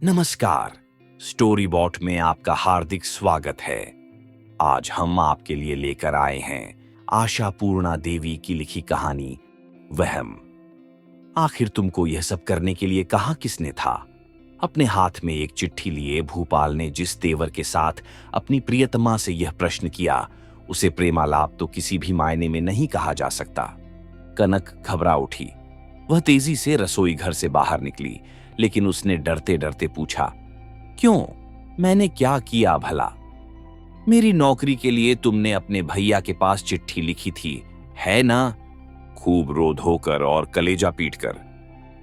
नमस्कार। Story bot में आपका हार्दिक स्वागत है। आज हम आपके लिए लेकर आए हैं आशापूर्णा देवी की लिखी कहानी वहम। आखिर तुमको यह सब करने के लिए कहा किसने था? अपने हाथ में एक चिट्ठी लिए भूपाल ने जिस तेवर के साथ अपनी प्रियतमा से यह प्रश्न किया, उसे प्रेमालाप तो किसी भी मायने में नहीं कहा जा सकता। कनक घबरा उठी। वह तेजी से रसोई घर से बाहर निकली, लेकिन उसने डरते डरते पूछा, क्यों? मैंने क्या किया भला? मेरी नौकरी के लिए तुमने अपने भैया के पास चिट्ठी लिखी थी, है ना? खूब रो धोकर और कलेजा पीटकर।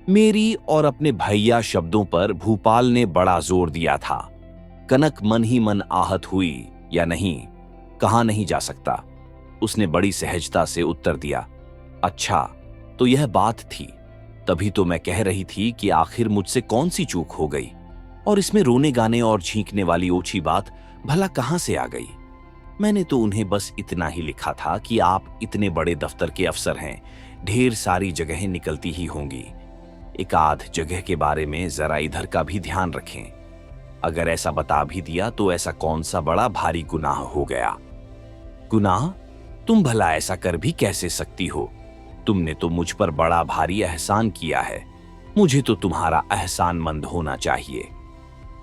मेरी और अपने भैया शब्दों पर भूपाल ने बड़ा जोर दिया था। कनक मन ही मन आहत हुई या नहीं, कहा नहीं जा सकता। उसने बड़ी सहजता से उत्तर दिया, अच्छा तो यह बात थी। तभी तो मैं कह रही थी कि आखिर मुझसे कौन सी चूक हो गई, और इसमें रोने गाने और झींकने वाली ओछी बात भला कहां से आ गई? मैंने तो उन्हें बस इतना ही लिखा था कि आप इतने बड़े दफ्तर के अफसर हैं, ढेर सारी जगहें निकलती ही होंगी। एक आध जगह के बारे में जरा इधर का भी ध्यान रखें। अगर ऐसा बता भी दिया तो ऐसा कौन सा बड़ा भारी गुनाह हो गया? गुनाह? तुम भला ऐसा कर भी कैसे सकती हो? तुमने तो मुझ पर बड़ा भारी एहसान किया है। मुझे तो तुम्हारा एहसानमंद होना चाहिए।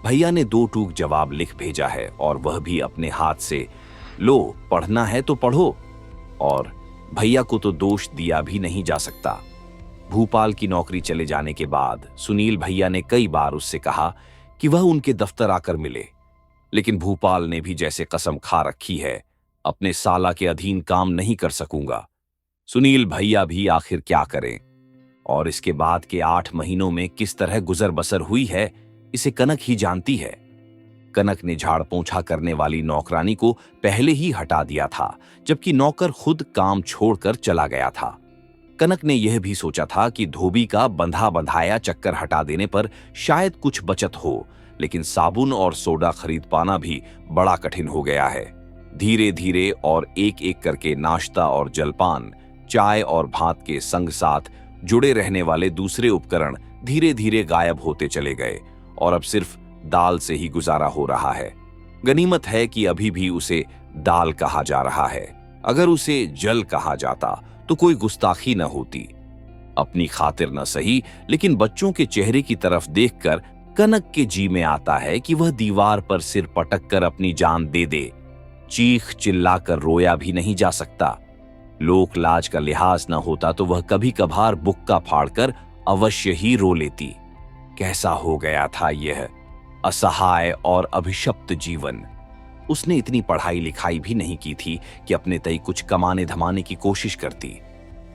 भैया ने दो टूक जवाब लिख भेजा है, और वह भी अपने हाथ से। लो, पढ़ना है तो पढ़ो। और भैया को तो दोष दिया भी नहीं जा सकता। भूपाल की नौकरी चले जाने के बाद सुनील भैया ने कई बार उससे कहा कि वह उनके दफ्तर आकर मिले, लेकिन भूपाल ने भी जैसे कसम खा रखी है, अपने साला के अधीन काम नहीं कर सकूंगा। सुनील भैया भी आखिर क्या करें? और इसके बाद के 8 महीनों में किस तरह गुजर बसर हुई है, इसे कनक ही जानती है। कनक ने झाड़ पोंछा करने वाली नौकरानी को पहले ही हटा दिया था, जबकि नौकर खुद काम छोड़कर चला गया था। कनक ने यह भी सोचा था कि धोबी का बंधा बंधाया चक्कर हटा देने पर शायद कुछ बचत हो, लेकिन साबुन और सोडा खरीद पाना भी बड़ा कठिन हो गया है। धीरे धीरे और एक एक करके नाश्ता और जलपान, चाय और भात के संग साथ जुड़े रहने वाले दूसरे उपकरण धीरे धीरे गायब होते चले गए, और अब सिर्फ दाल से ही गुजारा हो रहा है। गनीमत है कि अभी भी उसे दाल कहा जा रहा है। अगर उसे जल कहा जाता तो कोई गुस्ताखी न होती। अपनी खातिर न सही, लेकिन बच्चों के चेहरे की तरफ देखकर कनक के जी में आता है कि वह दीवार पर सिर पटक कर अपनी जान दे दे। चीख चिल्लाकर रोया भी नहीं जा सकता। लोक लाज का लिहाज न होता तो वह कभी कभार बुक्का फाड़कर अवश्य ही रो लेती। कैसा हो गया था यह असहाय और अभिशप्त जीवन। उसने इतनी पढ़ाई लिखाई भी नहीं की थी कि अपने तय कुछ कमाने धमाने की कोशिश करती।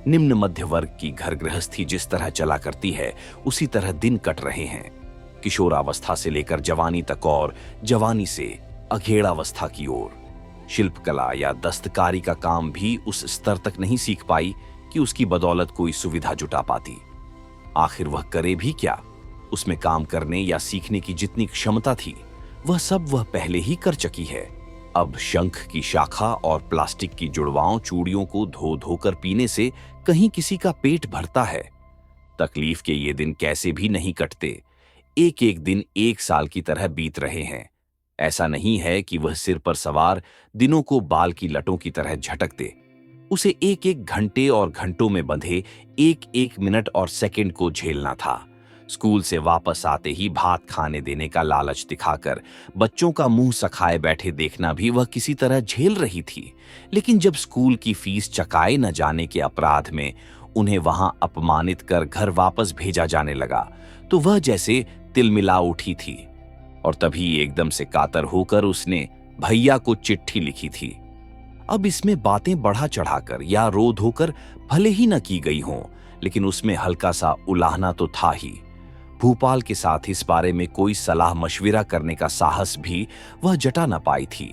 निम्न मध्य वर्ग की घर गृहस्थी जिस तरह चला करती है, उसी तरह दिन कट रहे हैं। किशोरावस्था से लेकर जवानी तक, और जवानी से अघेड़ावस्था की ओर। शिल्पकला या दस्तकारी का काम भी उस स्तर तक नहीं सीख पाई कि उसकी बदौलत कोई सुविधा जुटा पाती। आखिर वह करे भी क्या? उसमें काम करने या सीखने की जितनी क्षमता थी, वह सब वह पहले ही कर चुकी है। अब शंख की शाखा और प्लास्टिक की जुड़वाओं चूड़ियों को धो धोकर पीने से कहीं किसी का पेट भरता है? तकलीफ के ये दिन कैसे भी नहीं कटते। एक एक दिन 1 साल की तरह बीत रहे हैं। ऐसा नहीं है कि वह सिर पर सवार दिनों को बाल की लटों की तरह झटक दे। उसे एक एक घंटे और घंटों में बंधे एक एक मिनट और सेकंड को झेलना था। स्कूल से वापस आते ही भात खाने देने का लालच दिखाकर बच्चों का मुंह सखाए बैठे देखना भी वह किसी तरह झेल रही थी। लेकिन जब स्कूल की फीस चकाए न जाने के अपराध में उन्हें वहां अपमानित कर घर वापस भेजा जाने लगा, तो वह जैसे तिलमिला उठी थी। और तभी एकदम से कातर होकर उसने भैया को चिट्ठी लिखी थी। अब इसमें बातें बढ़ा चढ़ाकर या रो धोकर भले ही न की गई हों, लेकिन उसमें हल्का सा उलाहना तो था ही। भूपाल के साथ इस बारे में कोई सलाह मशविरा करने का साहस भी वह जटा न पाई थी।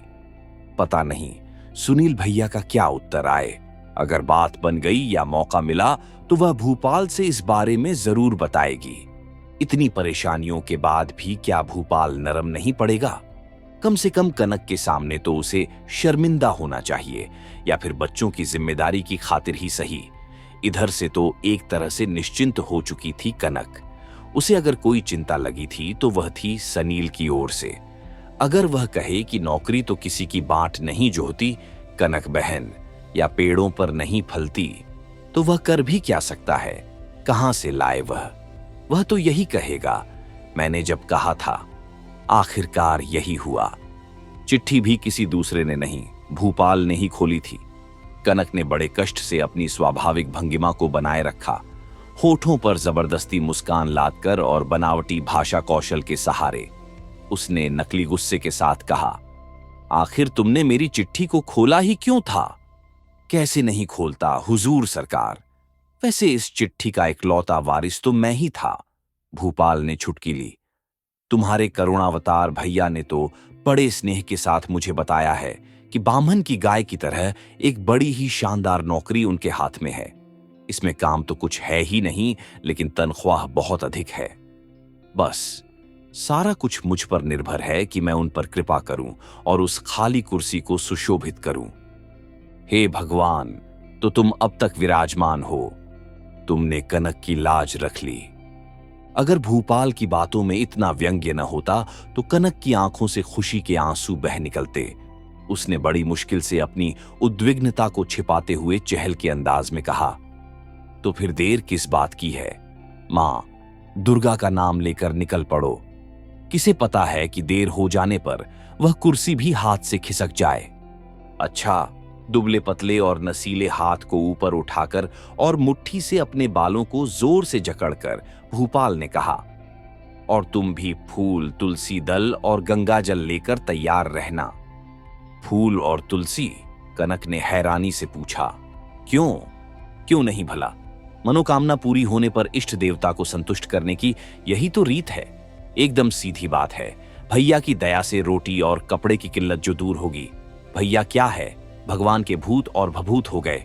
पता नहीं सुनील भैया का क्या उत्तर आए। अगर बात बन गई या मौका मिला तो वह भूपाल से इस बारे में जरूर बताएगी। इतनी परेशानियों के बाद भी क्या भूपाल नरम नहीं पड़ेगा? कम से कम कनक के सामने तो उसे शर्मिंदा होना चाहिए, या फिर बच्चों की जिम्मेदारी की खातिर ही सही। इधर से तो एक तरह से निश्चिंत हो चुकी थी कनक। उसे अगर कोई चिंता लगी थी तो वह थी सनील की ओर से। अगर वह कहे कि नौकरी तो किसी की बाट नहीं जोहती, कनक बहन, या पेड़ों पर नहीं फलती, तो वह कर भी क्या सकता है? कहां से लाए वह तो यही कहेगा, मैंने जब कहा था। आखिरकार यही हुआ। चिट्ठी भी किसी दूसरे ने नहीं, भूपाल ने ही खोली थी। कनक ने बड़े कष्ट से अपनी स्वाभाविक भंगिमा को बनाए रखा, होठों पर जबरदस्ती मुस्कान लादकर और बनावटी भाषा कौशल के सहारे। उसने नकली गुस्से के साथ कहा, आखिर तुमने मेरी चिट्ठी को खोला ही क्यों था? कैसे नहीं खोलता हुजूर सरकार, वैसे इस चिट्ठी का इकलौता वारिस तो मैं ही था। भूपाल ने छुटकी ली। तुम्हारे करुणावतार भैया ने तो बड़े स्नेह के साथ मुझे बताया है कि बामन की गाय की तरह एक बड़ी ही शानदार नौकरी उनके हाथ में है। इसमें काम तो कुछ है ही नहीं, लेकिन तनख्वाह बहुत अधिक है। बस सारा कुछ मुझ पर निर्भर है कि मैं उन पर कृपा करूं और उस खाली कुर्सी को सुशोभित करूं। हे भगवान, तो तुम अब तक विराजमान हो। तुमने कनक की लाज रख ली। अगर भूपाल की बातों में इतना व्यंग्य न होता तो कनक की आंखों से खुशी के आंसू बह निकलते। उसने बड़ी मुश्किल से अपनी उद्विग्नता को छिपाते हुए चहल के अंदाज में कहा, तो फिर देर किस बात की है? मां, दुर्गा का नाम लेकर निकल पड़ो। किसे पता है कि देर हो जाने पर वह कुर्सी भी हाथ से खिसक जाए। अच्छा, दुबले पतले और नसीले हाथ को ऊपर उठाकर और मुट्ठी से अपने बालों को जोर से जकड़कर भूपाल ने कहा, और तुम भी फूल, तुलसी दल और गंगा जल लेकर तैयार रहना। फूल और तुलसी? कनक ने हैरानी से पूछा। क्यों नहीं भला? मनोकामना पूरी होने पर इष्ट देवता को संतुष्ट करने की यही तो रीत है। एकदम सीधी बात है। भैया की दया से रोटी और कपड़े की किल्लत जो दूर होगी। भैया क्या है, भगवान के भूत और भभूत हो गए।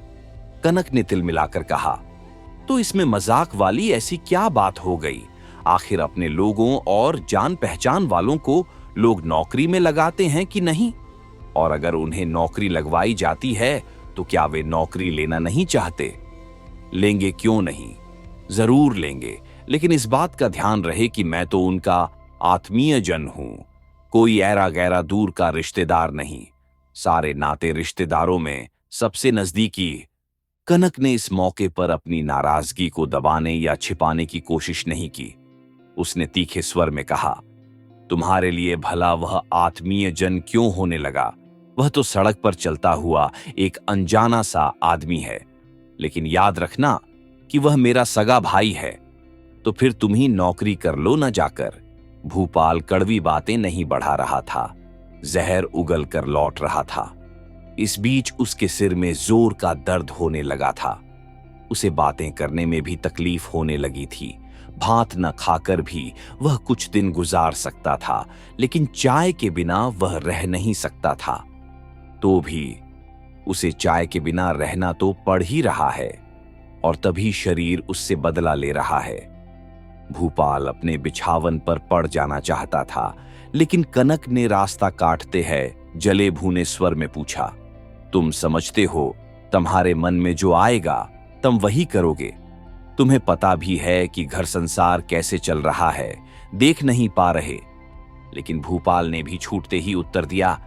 कनक ने तिल मिलाकर कहा, तो इसमें मजाक वाली ऐसी क्या बात हो गई? आखिर अपने लोगों और जान पहचान वालों को लोग नौकरी में लगाते हैं कि नहीं? और अगर उन्हें नौकरी लगवाई जाती है तो क्या वे नौकरी लेना नहीं चाहते? लेंगे क्यों नहीं, जरूर लेंगे, लेकिन इस बात का ध्यान रहे कि मैं तो उनका आत्मीय जन हूं, कोई ऐरा गैरा दूर का रिश्तेदार नहीं। सारे नाते रिश्तेदारों में सबसे नजदीकी। कनक ने इस मौके पर अपनी नाराजगी को दबाने या छिपाने की कोशिश नहीं की। उसने तीखे स्वर में कहा, तुम्हारे लिए भला वह आत्मीय जन क्यों होने लगा? वह तो सड़क पर चलता हुआ एक अनजाना सा आदमी है, लेकिन याद रखना कि वह मेरा सगा भाई है। तो फिर तुम ही नौकरी कर लो न जाकर। भूपाल कड़वी बातें नहीं बढ़ा रहा था, जहर उगल कर लौट रहा था। इस बीच उसके सिर में जोर का दर्द होने लगा था। उसे बातें करने में भी तकलीफ होने लगी थी। भात न खाकर भी वह कुछ दिन गुजार सकता था, लेकिन चाय के बिना वह रह नहीं सकता था। तो भी उसे चाय के बिना रहना तो पड़ ही रहा है, और तभी शरीर उससे बदला ले रहा है। भूपाल अपने बिछावन पर पड़ जाना चाहता था, लेकिन कनक ने रास्ता काटते हैं जले भूने स्वर में पूछा, तुम समझते हो तुम्हारे मन में जो आएगा तुम वही करोगे? तुम्हें पता भी है कि घर संसार कैसे चल रहा है, देख नहीं पा रहे? लेकिन भूपाल ने भी छूटते ही उत्तर दिया,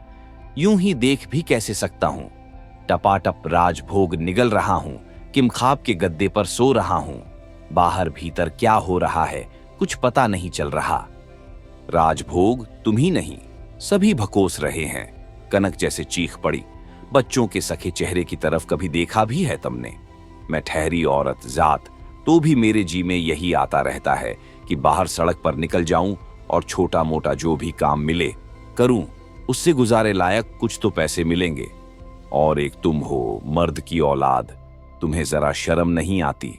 यूं ही देख भी कैसे सकता हूं? टपाटप राजभोग निगल रहा हूं, किमखाब के गद्दे पर सो रहा हूं। बाहर भीतर क्या हो रहा है कुछ पता नहीं चल रहा। राजभोग तुम ही नहीं, सभी भकोस रहे हैं। कनक जैसे चीख पड़ी, बच्चों के सखे चेहरे की तरफ कभी देखा भी है तुमने? मैं ठहरी औरत जात, तो भी मेरे जी में यही आता रहता है कि बाहर सड़क पर निकल जाऊं और छोटा मोटा जो भी काम मिले करूं, उससे गुजारे लायक कुछ तो पैसे मिलेंगे। और एक तुम हो, मर्द की औलाद, तुम्हें जरा शर्म नहीं आती?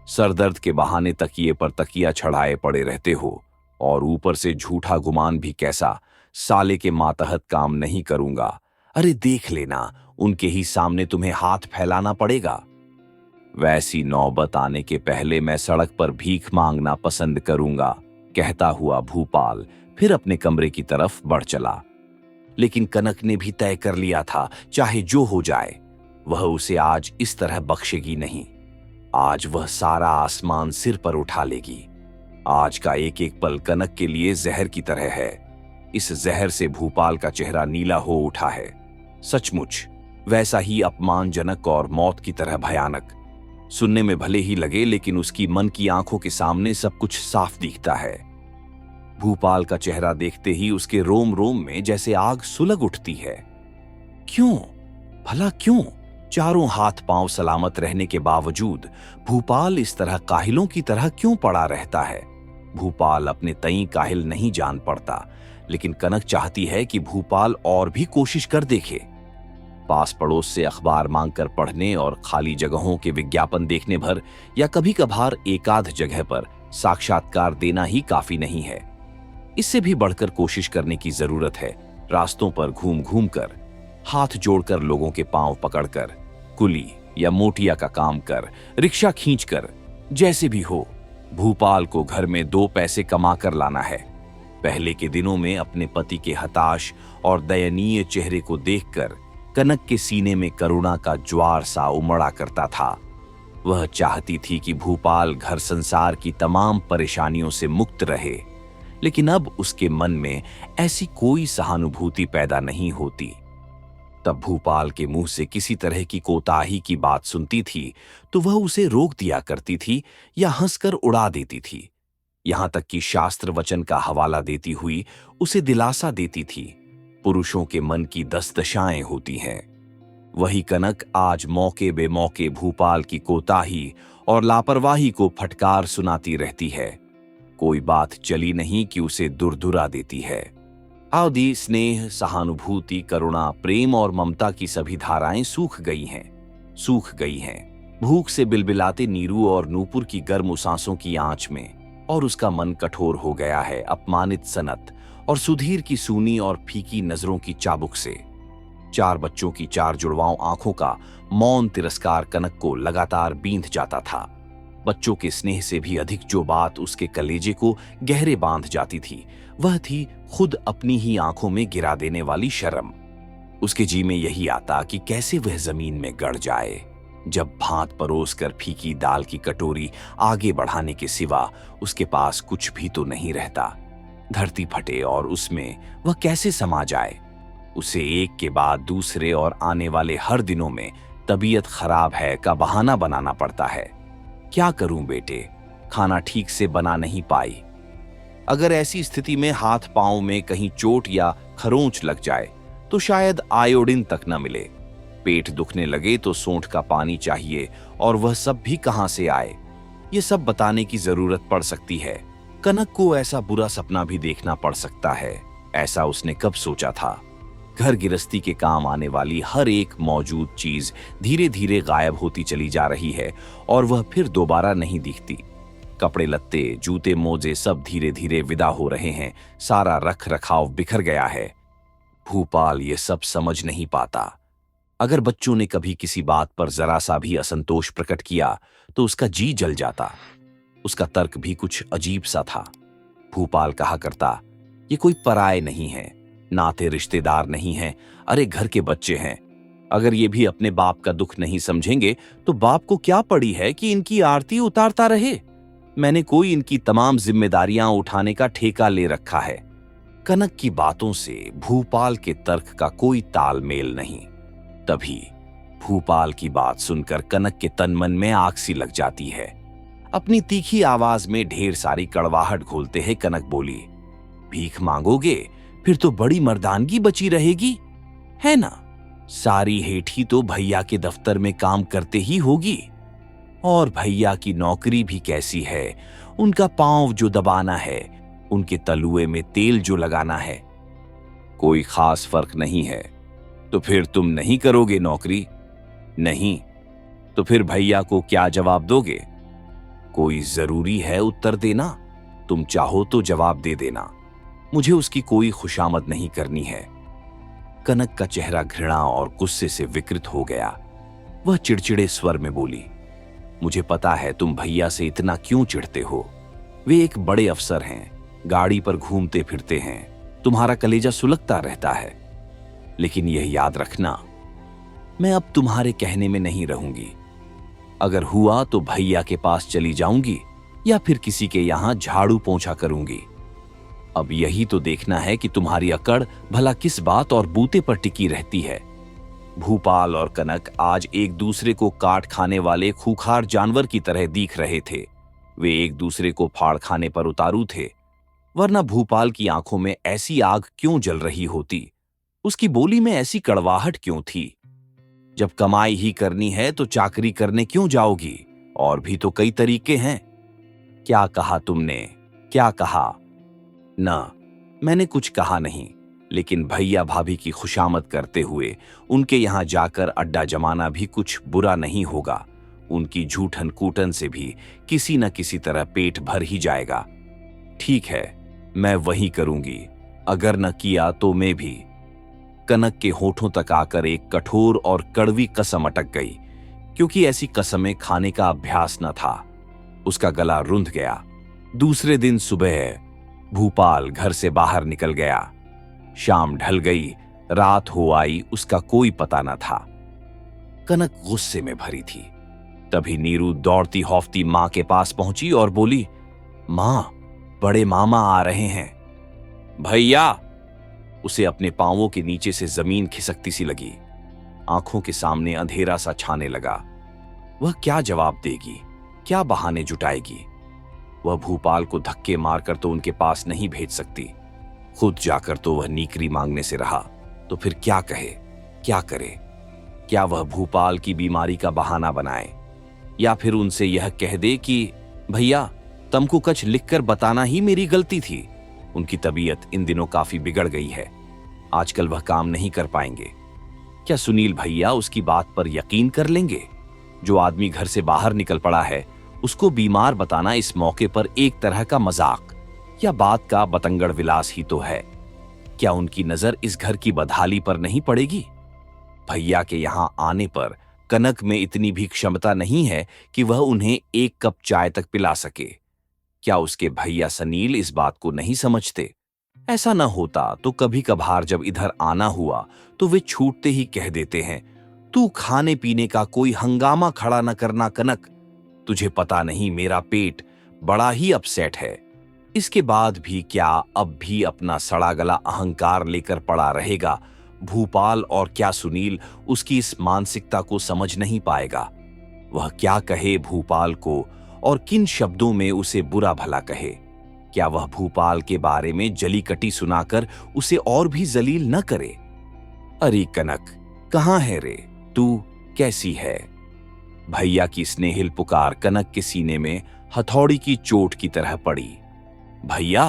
सरदर्द के बहाने तकिए पर तकिया चढ़ाए पड़े रहते हो, और ऊपर से झूठा गुमान भी कैसा, साले के मातहत काम नहीं करूंगा। अरे देख लेना, उनके ही सामने तुम्हें हाथ फैलाना पड़ेगा। वैसी नौबत आने के पहले मैं सड़क पर भीख मांगना पसंद करूंगा, कहता हुआ भूपाल फिर अपने कमरे की तरफ बढ़ चला। लेकिन कनक ने भी तय कर लिया था, चाहे जो हो जाए वह उसे आज इस तरह बख्शेगी नहीं। आज वह सारा आसमान सिर पर उठा लेगी। आज का एक एक पल कनक के लिए जहर की तरह है। इस जहर से भूपाल का चेहरा नीला हो उठा है। सचमुच वैसा ही अपमानजनक और मौत की तरह भयानक। सुनने में भले ही लगे, लेकिन उसकी मन की आंखों के सामने सब कुछ साफ दिखता है। भूपाल का चेहरा देखते ही उसके रोम रोम में जैसे आग सुलग उठती है। क्यों? भला क्यों? चारों हाथ पांव सलामत रहने के बावजूद भूपाल इस तरह काहिलों की तरह क्यों पड़ा रहता है? भूपाल अपने तई काहिल नहीं जान पड़ता, लेकिन कनक चाहती है कि भूपाल और भी कोशिश कर देखे। पास पड़ोस से अखबार मांगकर पढ़ने और खाली जगहों के विज्ञापन देखने भर या कभी कभार एकाध जगह पर साक्षात्कार देना ही काफी नहीं है। इससे भी बढ़कर कोशिश करने की जरूरत है। रास्तों पर घूम घूम कर, हाथ जोड़कर, लोगों के पांव पकड़कर, कुली या मोटिया का काम कर, रिक्शा खींचकर, जैसे भी हो भूपाल को घर में 2 पैसे कमा कर लाना है। पहले के दिनों में अपने पति के हताश और दयनीय चेहरे को देखकर कनक के सीने में करुणा का ज्वार सा उमड़ा करता था। वह चाहती थी कि भूपाल घर संसार की तमाम परेशानियों से मुक्त रहे, लेकिन अब उसके मन में ऐसी कोई सहानुभूति पैदा नहीं होती। तब भूपाल के मुंह से किसी तरह की कोताही की बात सुनती थी तो वह उसे रोक दिया करती थी या हंसकर उड़ा देती थी। यहां तक कि शास्त्र वचन का हवाला देती हुई उसे दिलासा देती थी। पुरुषों के मन की 10 दशाएं होती हैं। वही कनक आज मौके बेमौके भूपाल की कोताही और लापरवाही को फटकार सुनाती रहती है। कोई बात चली नहीं कि उसे दुरदुरा देती है। आदि स्नेह, सहानुभूति, करुणा, प्रेम और ममता की सभी धाराएं सूख गई हैं। भूख से बिलबिलाते नीरू और नूपुर की गर्म सांसों की आंच में, और उसका मन कठोर हो गया है अपमानित सनत और सुधीर की सूनी और फीकी नजरों की चाबुक से। 4 बच्चों की 4 जुड़वाओं आंखों का मौन तिरस्कार कनक को लगातार बींध जाता था। बच्चों के स्नेह से भी अधिक जो बात उसके कलेजे को गहरे बांध जाती थी, वह थी खुद अपनी ही आंखों में गिरा देने वाली शर्म। उसके जी में यही आता कि कैसे वह जमीन में गड़ जाए, जब भात परोस कर फीकी दाल की कटोरी आगे बढ़ाने के सिवा उसके पास कुछ भी तो नहीं रहता। धरती फटे और उसमें वह कैसे समा जाए। उसे एक के बाद दूसरे और आने वाले हर दिनों में तबीयत खराब है का बहाना बनाना पड़ता है। क्या करूं बेटे, खाना ठीक से बना नहीं पाई। अगर ऐसी स्थिति में हाथ पांव में कहीं चोट या खरोंच लग जाए तो शायद आयोडीन तक न मिले। पेट दुखने लगे तो सोंठ का पानी चाहिए, और वह सब भी कहां से आए, ये सब बताने की जरूरत पड़ सकती है। कनक को ऐसा बुरा सपना भी देखना पड़ सकता है। ऐसा उसने कब सोचा था। घर गृहस्थी के काम आने वाली हर एक मौजूद चीज धीरे धीरे गायब होती चली जा रही है और वह फिर दोबारा नहीं दिखती। कपड़े लत्ते, जूते मोजे सब धीरे धीरे विदा हो रहे हैं। सारा रख रखाव बिखर गया है। भूपाल ये सब समझ नहीं पाता। अगर बच्चों ने कभी किसी बात पर जरा सा भी असंतोष प्रकट किया तो उसका जी जल जाता। उसका तर्क भी कुछ अजीब सा था। भूपाल कहा करता, ये कोई पराये नहीं है, नाते रिश्तेदार नहीं हैं, अरे घर के बच्चे हैं। अगर ये भी अपने बाप का दुख नहीं समझेंगे तो बाप को क्या पड़ी है कि इनकी आरती उतारता रहे। मैंने कोई इनकी तमाम जिम्मेदारियां उठाने का ठेका ले रखा है। कनक की बातों से भूपाल के तर्क का कोई तालमेल नहीं। तभी भूपाल की बात सुनकर कनक के तन मन में आग सी लग जाती है। अपनी तीखी आवाज में ढेर सारी कड़वाहट घोलते हैं कनक बोली, भीख मांगोगे फिर तो बड़ी मर्दानगी बची रहेगी, है ना? सारी हेठी तो भैया के दफ्तर में काम करते ही होगी, और भैया की नौकरी भी कैसी है, उनका पांव जो दबाना है, उनके तलुए में तेल जो लगाना है, कोई खास फर्क नहीं है। तो फिर तुम नहीं करोगे नौकरी? नहीं। तो फिर भैया को क्या जवाब दोगे? कोई जरूरी है उत्तर देना? तुम चाहो तो जवाब दे देना, मुझे उसकी कोई खुशामद नहीं करनी है। कनक का चेहरा घृणा और गुस्से से विकृत हो गया। वह चिड़चिड़े स्वर में बोली, मुझे पता है तुम भैया से इतना क्यों चिढ़ते हो। वे एक बड़े अफसर हैं, गाड़ी पर घूमते फिरते हैं, तुम्हारा कलेजा सुलगता रहता है। लेकिन यह याद रखना, मैं अब तुम्हारे कहने में नहीं रहूंगी। अगर हुआ तो भैया के पास चली जाऊंगी या फिर किसी के यहां झाड़ू पोंछा करूंगी। अब यही तो देखना है कि तुम्हारी अकड़ भला किस बात और बूते पर टिकी रहती है। भूपाल और कनक आज एक दूसरे को काट खाने वाले खूंखार जानवर की तरह दिख रहे थे। वे एक दूसरे को फाड़ खाने पर उतारू थे, वरना भूपाल की आंखों में ऐसी आग क्यों जल रही होती, उसकी बोली में ऐसी कड़वाहट क्यों थी। जब कमाई ही करनी है तो चाकरी करने क्यों जाओगी, और भी तो कई तरीके हैं। क्या कहा तुमने, क्या कहा? ना, मैंने कुछ कहा नहीं, लेकिन भैया भाभी की खुशामद करते हुए उनके यहां जाकर अड्डा जमाना भी कुछ बुरा नहीं होगा। उनकी झूठन कूटन से भी किसी न किसी तरह पेट भर ही जाएगा। ठीक है, मैं वही करूंगी, अगर न किया तो मैं भी। कनक के होठों तक आकर एक कठोर और कड़वी कसम अटक गई, क्योंकि ऐसी कसमें खाने का अभ्यास न था। उसका गला रुंध गया। दूसरे दिन सुबह भूपाल घर से बाहर निकल गया। शाम ढल गई, रात हो आई, उसका कोई पता न था। कनक गुस्से में भरी थी। तभी नीरू दौड़ती हौफती मां के पास पहुंची और बोली, मां, बड़े मामा आ रहे हैं। भैया! उसे अपने पांवों के नीचे से जमीन खिसकती सी लगी। आंखों के सामने अंधेरा सा छाने लगा। वह क्या जवाब देगी, क्या बहाने जुटाएगी? वह भूपाल को धक्के मारकर तो उनके पास नहीं भेज सकती। खुद जाकर तो वह नीकरी मांगने से रहा, तो फिर क्या कहे, क्या करे? क्या वह भूपाल की बीमारी का बहाना बनाए, या फिर उनसे यह कह दे कि भैया, तुमको कुछ लिखकर बताना ही मेरी गलती थी। उनकी तबीयत इन दिनों काफी बिगड़ गई है, आजकल वह काम नहीं कर पाएंगे। क्या सुनील भैया उसकी बात पर यकीन कर लेंगे? जो आदमी घर से बाहर निकल पड़ा है, उसको बीमार बताना इस मौके पर एक तरह का मजाक या बात का बतंगड़ विलास ही तो है। क्या उनकी नजर इस घर की बदहाली पर नहीं पड़ेगी? भैया के यहां आने पर कनक में इतनी भी क्षमता नहीं है कि वह उन्हें एक कप चाय तक पिला सके। क्या उसके भैया सनील इस बात को नहीं समझते? ऐसा न होता तो कभी कभार जब इधर आना हुआ तो वे छूटते ही कह देते हैं, तू खाने पीने का कोई हंगामा खड़ा न करना कनक, तुझे पता नहीं मेरा पेट बड़ा ही अपसेट है। इसके बाद भी क्या अब भी अपना सड़ा गला अहंकार लेकर पड़ा रहेगा? भूपाल और क्या सुनील उसकी इस मानसिकता को समझ नहीं पाएगा? वह क्या कहे भूपाल को, और किन शब्दों में उसे बुरा भला कहे? क्या वह भूपाल के बारे में जली कटी सुनाकर उसे और भी जलील न करे? अरे कनक, कहाँ है रे तू, कैसी है? भैया की स्नेहिल पुकार कनक के सीने में हथौड़ी की चोट की तरह पड़ी। भैया!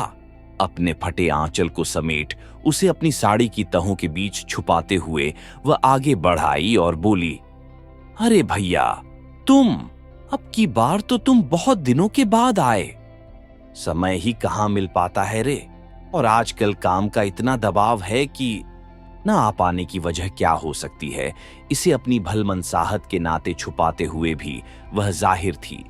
अपने फटे आंचल को समेट उसे अपनी साड़ी की तहों के बीच छुपाते हुए वह आगे बढ़ाई और बोली, अरे भैया, तुम! अब की बार तो तुम बहुत दिनों के बाद आए। समय ही कहाँ मिल पाता है रे, और आजकल काम का इतना दबाव है कि न आ पाने की वजह क्या हो सकती है, इसे अपनी भलमनसाहत के नाते छुपाते हुए भी वह जाहिर थी।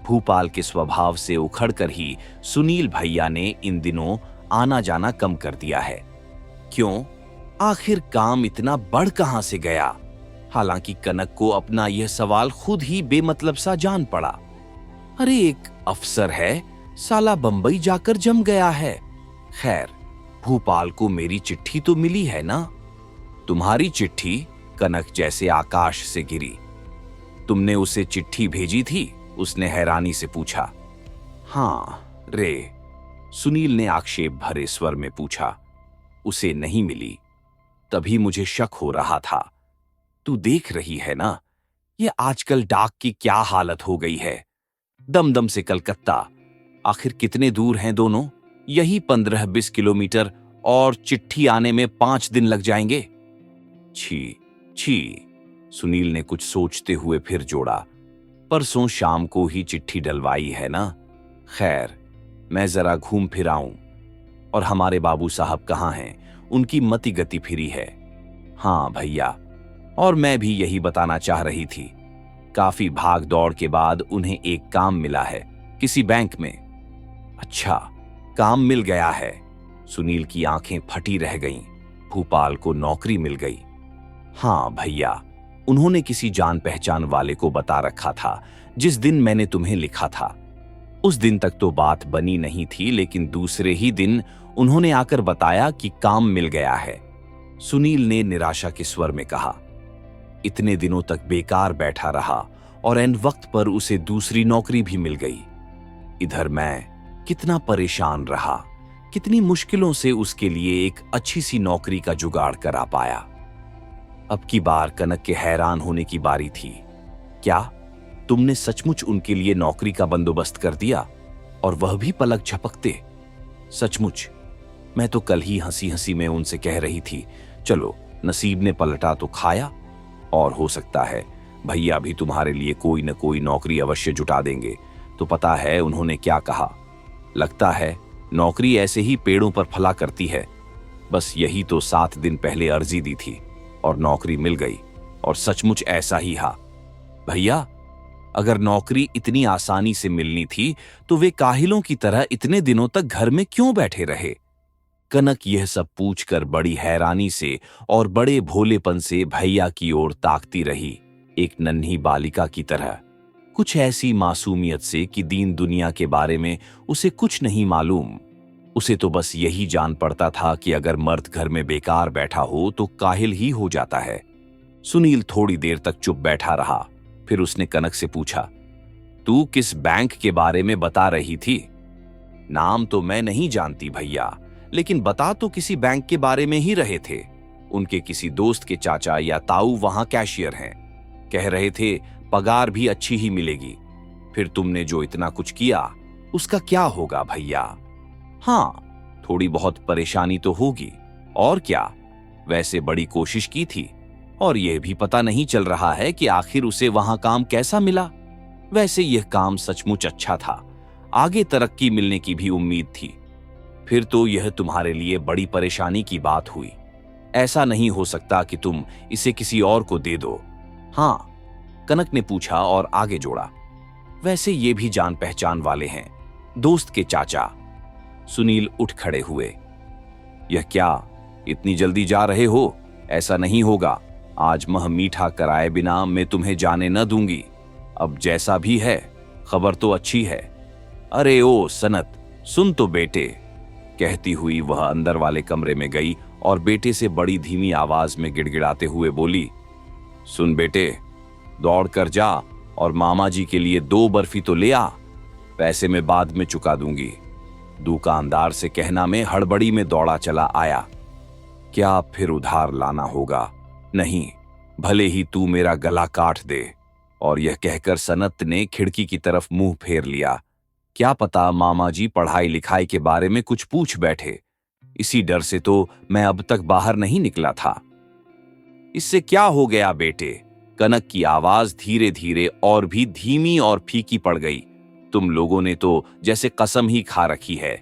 भूपाल के स्वभाव से उखड़कर ही सुनील भैया ने इन दिनों आना जाना कम कर दिया है। क्यों? आखिर काम इतना बढ़ कहां से गया? हालांकि कनक को अपना यह सवाल खुद ही बेमतलब सा जान पड़ा। अरे एक अफसर है, साला बंबई जाकर जम गया है। खैर, भूपाल को मेरी चिट्ठी तो मिली है ना? तुम्हारी चिट्ठी? कनक जैसे आकाश से गिरी। तुमने उसे चिट्ठी भेजी थी? उसने हैरानी से पूछा। हाँ रे, सुनील ने आक्षेप भरे स्वर में पूछा। उसे नहीं मिली, तभी मुझे शक हो रहा था। तू देख रही है ना, ये आजकल डाक की क्या हालत हो गई है। दमदम से कलकत्ता, आखिर कितने दूर हैं दोनों? यही 15-20 किलोमीटर, और चिट्ठी आने में 5 दिन लग जाएंगे। छी छी, सुनील ने कुछ सोचते हुए फिर जोड़ा, परसों शाम को ही चिट्ठी डलवाई है ना। खैर, मैं जरा घूम फिर आऊं। और हमारे बाबू साहब कहाँ हैं? उनकी मति गति फिरी है। हाँ भैया, और मैं भी यही बताना चाह रही थी। काफी भाग दौड़ के बाद उन्हें एक काम मिला है, किसी बैंक में। अच्छा, काम मिल गया है? सुनील की आंखें फटी रह गईं। भूपाल को नौकरी मिल गई। हाँ भैया, उन्होंने किसी जान पहचान वाले को बता रखा था जिस दिन मैंने तुम्हें लिखा था। उस दिन तक तो बात बनी नहीं थी, लेकिन दूसरे ही दिन उन्होंने आकर बताया कि काम मिल गया है। सुनील ने निराशा के स्वर में कहा, इतने दिनों तक बेकार बैठा रहा और ऐन वक्त पर उसे दूसरी नौकरी भी मिल गई। इधर मैं कितना परेशान रहा, कितनी मुश्किलों से उसके लिए एक अच्छी सी नौकरी का जुगाड़ करा पाया। अब की बार कनक के हैरान होने की बारी थी। क्या तुमने सचमुच उनके लिए नौकरी का बंदोबस्त कर दिया, और वह भी पलक झपकते? सचमुच, मैं तो कल ही हंसी हंसी में उनसे कह रही थी, चलो नसीब ने पलटा तो खाया, और हो सकता है भैया भी तुम्हारे लिए कोई न कोई नौकरी अवश्य जुटा देंगे। तो पता है उन्होंने क्या कहा? लगता है नौकरी ऐसे ही पेड़ों पर फला करती है। बस यही तो 7 दिन पहले अर्जी दी थी और नौकरी मिल गई, और सचमुच ऐसा ही हा। भैया, अगर नौकरी इतनी आसानी से मिलनी थी तो वे काहिलों की तरह इतने दिनों तक घर में क्यों बैठे रहे? कनक यह सब पूछकर बड़ी हैरानी से और बड़े भोलेपन से भैया की ओर ताकती रही, एक नन्ही बालिका की तरह, कुछ ऐसी मासूमियत से कि दीन दुनिया के बारे में उसे कुछ नहीं मालूम। उसे तो बस यही जान पड़ता था कि अगर मर्द घर में बेकार बैठा हो तो काहिल ही हो जाता है। सुनील थोड़ी देर तक चुप बैठा रहा, फिर उसने कनक से पूछा, तू किस बैंक के बारे में बता रही थी? नाम तो मैं नहीं जानती भैया, लेकिन बता तो किसी बैंक के बारे में ही रहे थे। उनके किसी दोस्त के चाचा या ताऊ वहां कैशियर हैं। कह रहे थे पगार भी अच्छी ही मिलेगी। फिर तुमने जो इतना कुछ किया उसका क्या होगा भैया? हाँ, थोड़ी बहुत परेशानी तो होगी, और क्या। वैसे बड़ी कोशिश की थी, और यह भी पता नहीं चल रहा है कि आखिर उसे वहां काम कैसा मिला। वैसे यह काम सचमुच अच्छा था, आगे तरक्की मिलने की भी उम्मीद थी। फिर तो यह तुम्हारे लिए बड़ी परेशानी की बात हुई। ऐसा नहीं हो सकता कि तुम इसे किसी और को दे दो? हाँ, कनक ने पूछा और आगे जोड़ा, वैसे ये भी जान पहचान वाले हैं, दोस्त के चाचा। सुनील उठ खड़े हुए। यह क्या, इतनी जल्दी जा रहे हो? ऐसा नहीं होगा। आज मह मीठा कराए बिना मैं तुम्हें जाने न दूंगी। अब जैसा भी है, खबर तो अच्छी है। अरे ओ सनत, सुन तो बेटे। कहती हुई वह अंदर वाले कमरे में गई और बेटे से बड़ी धीमी आवाज में गिड़गिड़ाते हुए बोली, सुन बेटे, दौड़ कर जा और मामा जी के लिए 2 बर्फी तो ले आ। पैसे मैं बाद में चुका दूंगी। दुकानदार से कहना मैं हड़बड़ी में दौड़ा चला आया। क्या फिर उधार लाना होगा? नहीं, भले ही तू मेरा गला काट दे। और यह कहकर सनत ने खिड़की की तरफ मुंह फेर लिया। क्या पता मामा जी पढ़ाई लिखाई के बारे में कुछ पूछ बैठे। इसी डर से तो मैं अब तक बाहर नहीं निकला था। इससे क्या हो गया बेटे? कनक की आवाज धीरे धीरे और भी धीमी और फीकी पड़ गई। तुम लोगों ने तो जैसे कसम ही खा रखी है।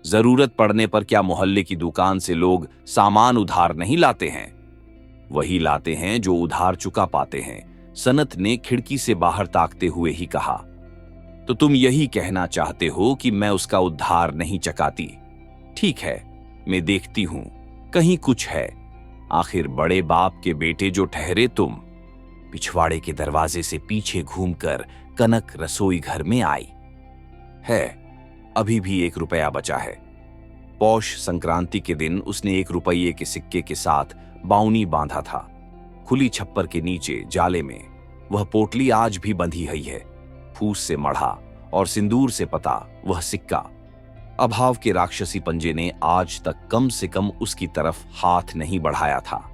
जरूरत पड़ने पर क्या मोहल्ले की दुकान से लोग सामान उधार नहीं लाते हैं? वही लाते हैं जो उधार चुका पाते हैं, सनत ने खिड़की से बाहर ताकते हुए ही कहा। तो तुम यही कहना चाहते हो कि मैं उसका उद्धार नहीं चुकाती? ठीक है, मैं देखती हूं, कहीं कुछ है। आखिर बड़े बाप के बेटे जो ठहरे तुम। पिछवाड़े के दरवाजे से पीछे घूमकर कनक रसोई घर में आई। है, अभी भी 1 रुपया बचा है। पौष संक्रांति के दिन उसने 1 रुपये के सिक्के के साथ बाउनी बांधा था। खुली छप्पर के नीचे जाले में वह पोटली आज भी बंधी हुई है, फूस से मढ़ा और सिंदूर से पता वह सिक्का। अभाव के राक्षसी पंजे ने आज तक कम से कम उसकी तरफ हाथ नहीं बढ़ाया था।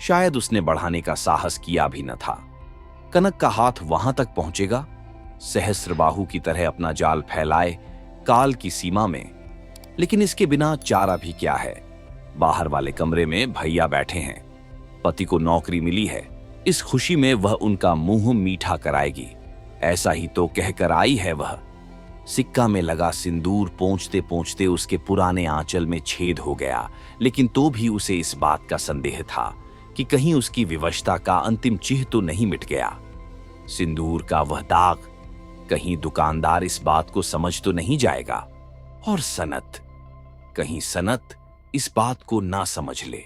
शायद उसने बढ़ाने का साहस किया भी न था। कनक का हाथ वहां तक पहुंचेगा, सहस्त्रबाहु की तरह अपना जाल फैलाए काल की सीमा में। लेकिन इसके बिना चारा भी क्या है? बाहर वाले कमरे में भैया बैठे हैं। पति को नौकरी मिली है, इस खुशी में वह उनका मुंह मीठा कराएगी, ऐसा ही तो कहकर आई है वह। सिक्का में लगा सिंदूर पोंछते पोंछते उसके पुराने आंचल में छेद हो गया, लेकिन तो भी उसे इस बात का संदेह था कि कहीं उसकी विवशता का अंतिम चिन्ह तो नहीं मिट गया। सिंदूर का वह दाग, कहीं दुकानदार इस बात को समझ तो नहीं जाएगा। और सनत, कहीं सनत इस बात को ना समझ ले।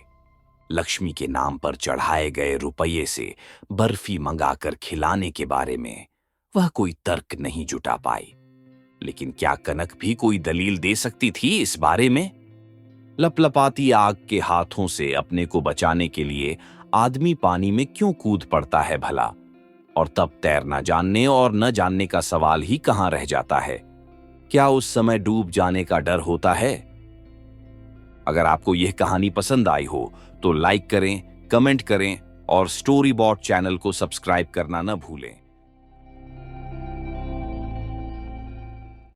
लक्ष्मी के नाम पर चढ़ाए गए रुपये से बर्फी मंगाकर खिलाने के बारे में वह कोई तर्क नहीं जुटा पाई। लेकिन क्या कनक भी कोई दलील दे सकती थी इस बारे में? लपलपाती आग के हाथों से अपने को बचाने के लिए आदमी पानी में क्यों कूद पड़ता है भला? और तब तैरना जानने और न जानने का सवाल ही कहां रह जाता है? क्या उस समय डूब जाने का डर होता है? अगर आपको यह कहानी पसंद आई हो तो लाइक करें, कमेंट करें और स्टोरी बॉट चैनल को सब्सक्राइब करना न भूलें।